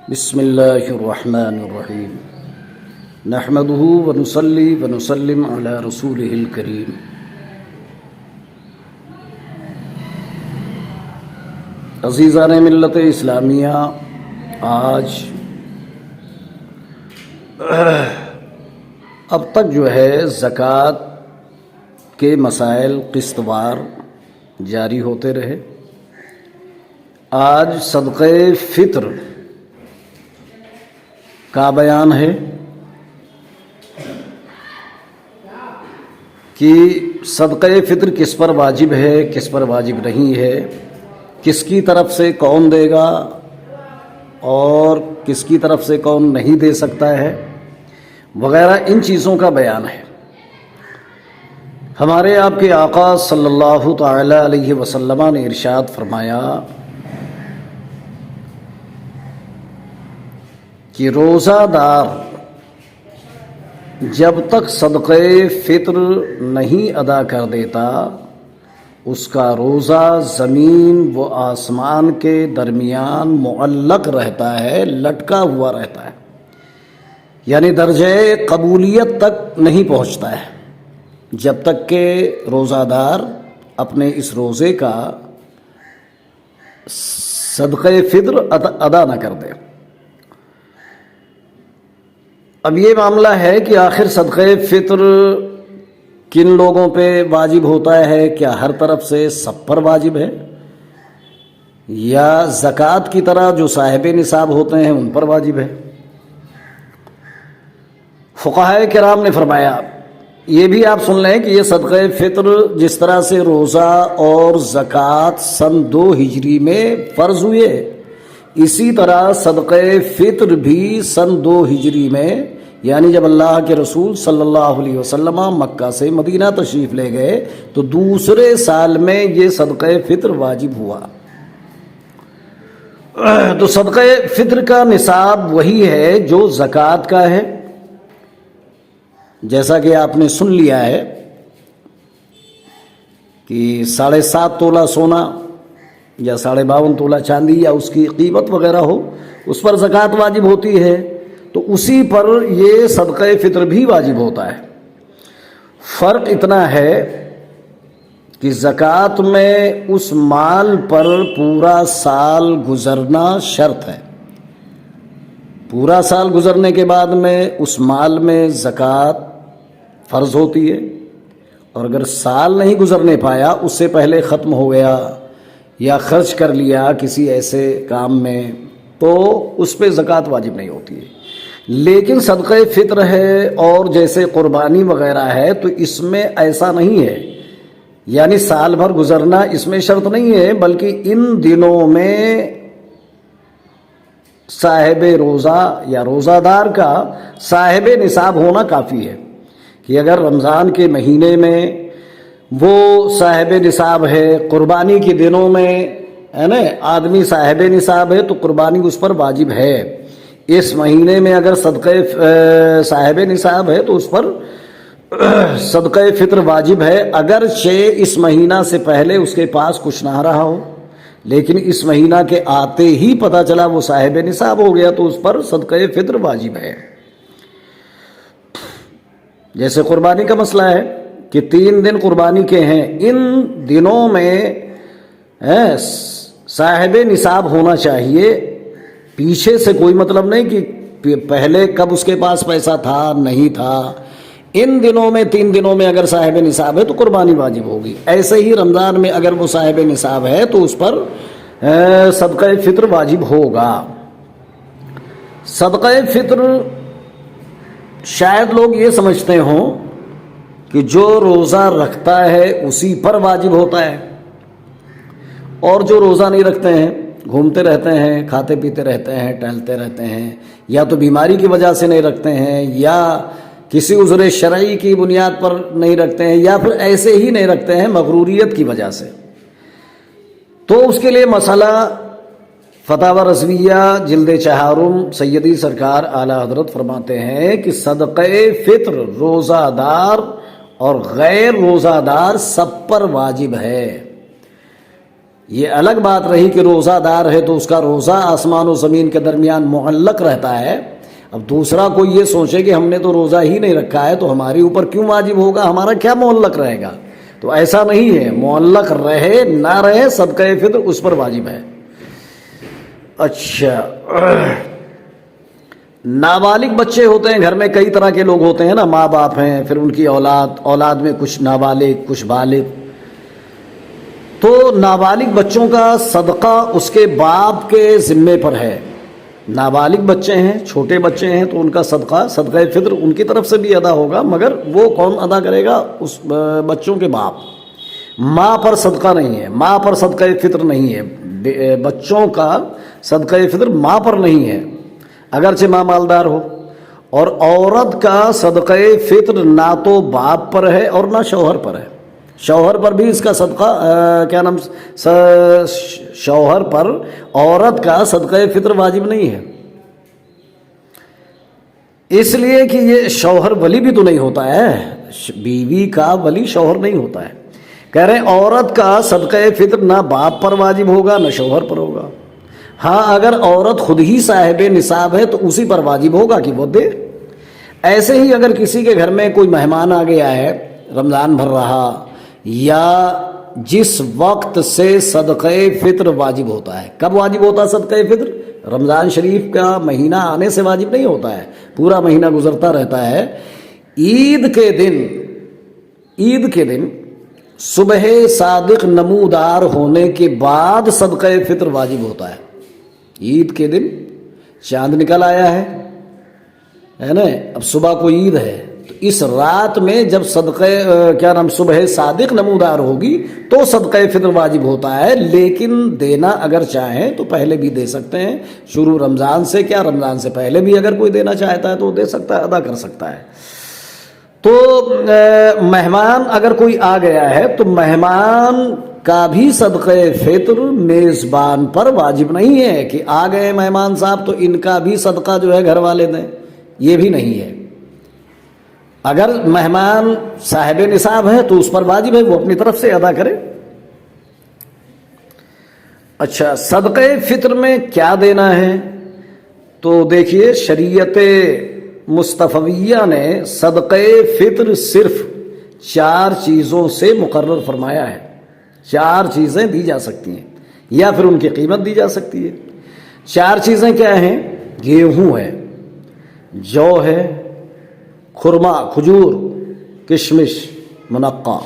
بسم اللہ الرحمن الرحیم نحمدہ ونصلی ونسلم علی رسولہ الکریم عزیزان ملت اسلامیہ، آج اب تک جو ہے زکوٰۃ کے مسائل قسط وار جاری ہوتے رہے۔ آج صدقہ فطر کا بیان ہے کہ صدقہ فطر کس پر واجب ہے، کس پر واجب نہیں ہے، کس کی طرف سے کون دے گا اور کس کی طرف سے کون نہیں دے سکتا ہے وغیرہ، ان چیزوں کا بیان ہے۔ ہمارے آپ کے آقا صلی اللہ تعالی علیہ وسلم نے ارشاد فرمایا کہ روزہ دار جب تک صدقہ فطر نہیں ادا کر دیتا، اس کا روزہ زمین و آسمان کے درمیان معلق رہتا ہے، لٹکا ہوا رہتا ہے، یعنی درجہ قبولیت تک نہیں پہنچتا ہے جب تک کہ روزہ دار اپنے اس روزے کا صدقہ فطر ادا نہ کر دے۔ اب یہ معاملہ ہے کہ آخر صدقہ فطر کن لوگوں پہ واجب ہوتا ہے؟ کیا ہر طرف سے سب پر واجب ہے، یا زکوٰۃ کی طرح جو صاحب نصاب ہوتے ہیں ان پر واجب ہے؟ فقہائے کرام نے فرمایا، یہ بھی آپ سن لیں کہ یہ صدقہ فطر جس طرح سے روزہ اور زکوٰۃ سن 2 ہجری میں فرض ہوئے، اسی طرح صدقہ فطر بھی سن 2 ہجری میں، یعنی جب اللہ کے رسول صلی اللہ علیہ وسلم مکہ سے مدینہ تشریف لے گئے تو دوسرے سال میں یہ صدقہ فطر واجب ہوا۔ تو صدقہ فطر کا نصاب وہی ہے جو زکوٰۃ کا ہے، جیسا کہ آپ نے سن لیا ہے کہ 7.5 تولہ سونا یا 52.5 تولہ چاندی یا اس کی قیمت وغیرہ ہو، اس پر زکوٰۃ واجب ہوتی ہے، تو اسی پر یہ صدقہ فطر بھی واجب ہوتا ہے۔ فرق اتنا ہے کہ زکوٰۃ میں اس مال پر پورا سال گزرنا شرط ہے، پورا سال گزرنے کے بعد میں اس مال میں زکوٰۃ فرض ہوتی ہے، اور اگر سال نہیں گزرنے پایا، اس سے پہلے ختم ہو گیا یا خرچ کر لیا کسی ایسے کام میں، تو اس پہ زکوٰۃ واجب نہیں ہوتی ہے۔ لیکن صدقہ فطر ہے اور جیسے قربانی وغیرہ ہے تو اس میں ایسا نہیں ہے، یعنی سال بھر گزرنا اس میں شرط نہیں ہے، بلکہ ان دنوں میں صاحب روزہ یا روزہ دار کا صاحب نصاب ہونا کافی ہے، کہ اگر رمضان کے مہینے میں وہ صاحب نصاب ہے، قربانی کے دنوں میں ہے نا آدمی صاحب نصاب ہے تو قربانی اس پر واجب ہے۔ اس مہینے میں اگر صدقہ صاحب نصاب ہے تو اس پر صدقہ فطر واجب ہے، اگرچہ اس مہینہ سے پہلے اس کے پاس کچھ نہ رہا ہو، لیکن اس مہینہ کے آتے ہی پتہ چلا وہ صاحب نصاب ہو گیا تو اس پر صدقہ فطر واجب ہے۔ جیسے قربانی کا مسئلہ ہے کہ 3 دن قربانی کے ہیں، ان دنوں میں صاحب نصاب ہونا چاہیے، پیچھے سے کوئی مطلب نہیں کہ پہلے کب اس کے پاس پیسہ تھا نہیں تھا، ان دنوں میں 3 دنوں میں اگر صاحب نصاب ہے تو قربانی واجب ہوگی۔ ایسے ہی رمضان میں اگر وہ صاحب نصاب ہے تو اس پر صدقہ فطر واجب ہوگا۔ صدقہ فطر شاید لوگ یہ سمجھتے ہوں کہ جو روزہ رکھتا ہے اسی پر واجب ہوتا ہے، اور جو روزہ نہیں رکھتے ہیں، گھومتے رہتے ہیں، کھاتے پیتے رہتے ہیں، ٹہلتے رہتے ہیں، یا تو بیماری کی وجہ سے نہیں رکھتے ہیں، یا کسی عذر شرعی کی بنیاد پر نہیں رکھتے ہیں، یا پھر ایسے ہی نہیں رکھتے ہیں مغروریت کی وجہ سے، تو اس کے لیے مسئلہ فتاوی رضویہ جلد 4 سیدی سرکار اعلی حضرت فرماتے ہیں کہ صدقہ فطر روزہ دار اور غیر روزہ دار سب پر واجب ہے، یہ الگ بات رہی کہ روزہ دار ہے تو اس کا روزہ آسمان و زمین کے درمیان معلق رہتا ہے. اب دوسرا کوئی یہ سوچے کہ ہم نے تو روزہ ہی نہیں رکھا ہے تو ہمارے اوپر کیوں واجب ہوگا, ہمارا کیا معلق رہے گا. تو ایسا نہیں ہے, معلق رہے نہ رہے صدقہ فطر اس پر واجب ہے. اچھا, نابالغ بچے ہوتے ہیں گھر میں, کئی طرح کے لوگ ہوتے ہیں نا, ماں باپ ہیں, پھر ان کی اولاد میں کچھ نابالغ کچھ بالغ. تو نابالغ بچوں کا صدقہ اس کے باپ کے ذمے پر ہے. نابالغ بچے ہیں, چھوٹے بچے ہیں, تو ان کا صدقہ فطر ان کی طرف سے بھی ادا ہوگا, مگر وہ کون ادا کرے گا؟ اس بچوں کے باپ. ماں پر صدقہ نہیں ہے, ماں پر صدقہ فطر نہیں ہے. بچوں کا صدقہ فطر ماں پر نہیں ہے اگرچہ ماں مالدار ہو. اور عورت کا صدقہ فطر نہ تو باپ پر ہے اور نہ شوہر پر ہے. شوہر پر بھی اس کا صدقہ شوہر پر عورت کا صدقہ فطر واجب نہیں ہے, اس لیے کہ یہ شوہر ولی بھی تو نہیں ہوتا ہے, بیوی کا ولی شوہر نہیں ہوتا ہے. کہہ رہے ہیں عورت کا صدقہ فطر نہ باپ پر واجب ہوگا نہ شوہر پر ہوگا. ہاں اگر عورت خود ہی صاحب نصاب ہے تو اسی پر واجب ہوگا کہ وہ دے. ایسے ہی اگر کسی کے گھر میں کوئی مہمان آ گیا ہے, رمضان بھر رہا, یا جس وقت سے صدقہ فطر واجب ہوتا ہے. کب واجب ہوتا ہے صدقہ فطر؟ رمضان شریف کا مہینہ آنے سے واجب نہیں ہوتا ہے, پورا مہینہ گزرتا رہتا ہے. عید کے دن صبح صادق نمودار ہونے کے بعد صدقہ فطر واجب ہوتا ہے. عید کے دن چاند نکل آیا ہے نا, اب صبح کو عید ہے, تو اس رات میں جب صبح صادق نمودار ہوگی تو صدقہ فطر واجب ہوتا ہے. لیکن دینا اگر چاہیں تو پہلے بھی دے سکتے ہیں, شروع رمضان سے, کیا رمضان سے پہلے بھی اگر کوئی دینا چاہتا ہے تو دے سکتا ہے, ادا کر سکتا ہے. تو مہمان اگر کوئی آ گیا ہے تو مہمان کا بھی صدقہ فطر میزبان پر واجب نہیں ہے کہ آ گئے مہمان صاحب تو ان کا بھی صدقہ جو ہے گھر والے دیں, یہ بھی نہیں ہے. اگر مہمان صاحب نصاب ہے تو اس پر واجب ہے وہ اپنی طرف سے ادا کرے. اچھا, صدقہ فطر میں کیا دینا ہے؟ تو دیکھیے شریعت مصطفیہ نے صدقہ فطر صرف 4 چیزوں سے مقرر فرمایا ہے. 4 چیزیں دی جا سکتی ہیں یا پھر ان کی قیمت دی جا سکتی ہے. 4 چیزیں کیا ہیں؟ گیہوں ہے, جو ہے, خرما, کھجور, کشمش, منقع.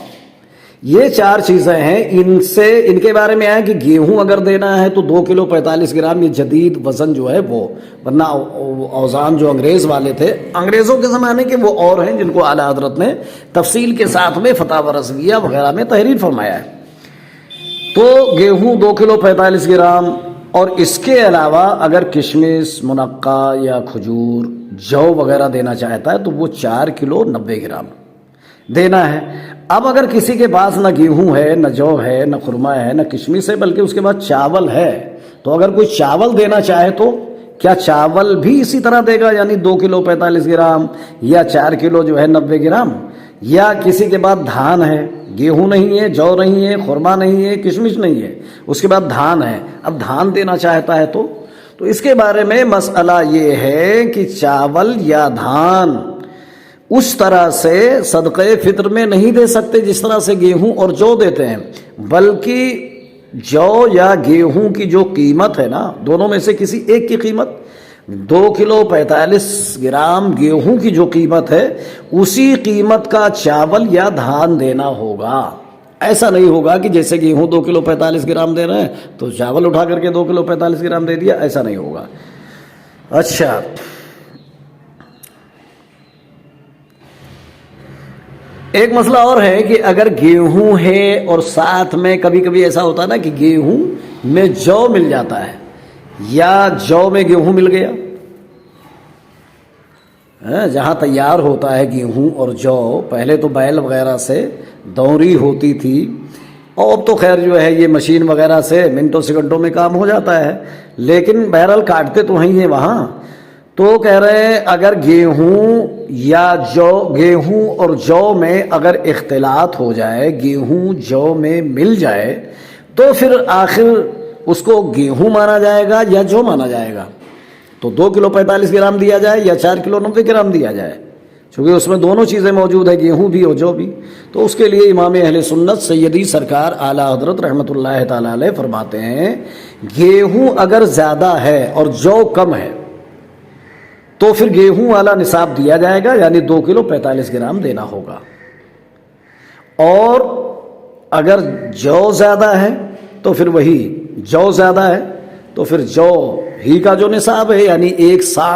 یہ 4 چیزیں ہیں. ان کے بارے میں ہے کہ گیہوں اگر دینا ہے تو 2 کلو 45 گرام, یہ جدید وزن جو ہے وہ, ورنہ اوزان جو انگریز والے تھے, انگریزوں کے زمانے کے وہ اور ہیں جن کو اعلیٰ حضرت نے تفصیل کے ساتھ میں فتاوی رضویہ وغیرہ میں تحریر فرمایا ہے. تو گیہوں 2 کلو 45 گرام, اور اس کے علاوہ اگر کشمش, منقع یا کھجور, جو وغیرہ دینا چاہتا ہے تو وہ 4 کلو 90 گرام دینا ہے. اب اگر کسی کے پاس نہ گیہوں ہے, نہ جو ہے, نہ خرما ہے, نہ کشمش ہے, بلکہ اس کے بعد چاول ہے, تو اگر کوئی چاول دینا چاہے تو کیا چاول بھی اسی طرح دے گا, یعنی 2 کلو 45 گرام یا 4 کلو جو ہے 90 گرام؟ یا کسی کے بعد دھان ہے, گیہوں نہیں ہے, جو نہیں ہے, خرما نہیں ہے, کشمش نہیں ہے, اس کے بعد دھان ہے, اب دھان دینا چاہتا ہے تو اس کے بارے میں مسئلہ یہ ہے کہ چاول یا دھان اس طرح سے صدقہ فطر میں نہیں دے سکتے جس طرح سے گیہوں اور جو دیتے ہیں, بلکہ جو یا گیہوں کی جو قیمت ہے نا, دونوں میں سے کسی ایک کی قیمت, 2 کلو 45 گرام گیہوں کی جو قیمت ہے اسی قیمت کا چاول یا دھان دینا ہوگا. ایسا نہیں ہوگا کہ جیسے گیہوں 2 کلو 45 گرام دے رہے ہیں تو چاول اٹھا کر کے 2 کلو 45 گرام دے دیا, ایسا نہیں ہوگا. اچھا, ایک مسئلہ اور ہے کہ اگر گیہوں ہے اور ساتھ میں کبھی کبھی ایسا ہوتا ہے نا کہ گیہوں میں جو مل جاتا ہے یا جو میں گیہوں مل گیا, جہاں تیار ہوتا ہے گیہوں اور جو, پہلے تو بیل وغیرہ سے دوری ہوتی تھی, اور اب تو خیر جو ہے یہ مشین وغیرہ سے منٹوں سیکنڈوں میں کام ہو جاتا ہے, لیکن بہرحال کاٹتے تو ہیں وہاں. تو کہہ رہے ہیں اگر گیہوں یا جو, گیہوں اور جو میں اگر اختلاط ہو جائے, گیہوں جو میں مل جائے, تو پھر آخر اس کو گیہوں مانا جائے گا یا جو مانا جائے گا؟ تو 2 کلو 45 گرام دیا جائے یا 4 کلو 90 گرام دیا جائے؟ چونکہ اس میں دونوں چیزیں موجود ہیں، گیہوں بھی اور جو بھی. تو اس کے لیے امام اہل سنت سیدی سرکار اعلیٰ حضرت رحمۃ اللہ تعالیٰ علیہ فرماتے ہیں گیہوں اگر زیادہ ہے اور جو کم ہے تو پھر گیہوں والا نصاب دیا جائے گا، یعنی 2 کلو 45 گرام دینا ہوگا. اور اگر جو زیادہ ہے تو پھر وہی جو زیادہ ہے تو پھر جو ہی کا جو نصاب ہے یعنی 1 سا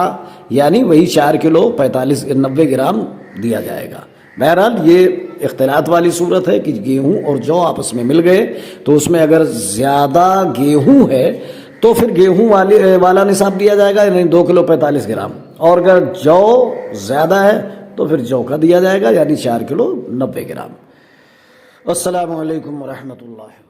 یعنی وہی 4 کلو 90 گرام دیا جائے گا. بہرحال یہ اختلاط والی صورت ہے کہ گیہوں اور جو آپس میں مل گئے تو اس میں اگر زیادہ گیہوں ہے تو پھر گیہوں والا نصاب دیا جائے گا یعنی 2 کلو 45 گرام، اور اگر جو زیادہ ہے تو پھر جو کا دیا جائے گا یعنی 4 کلو 90 گرام. السلام علیکم ورحمۃ اللہ.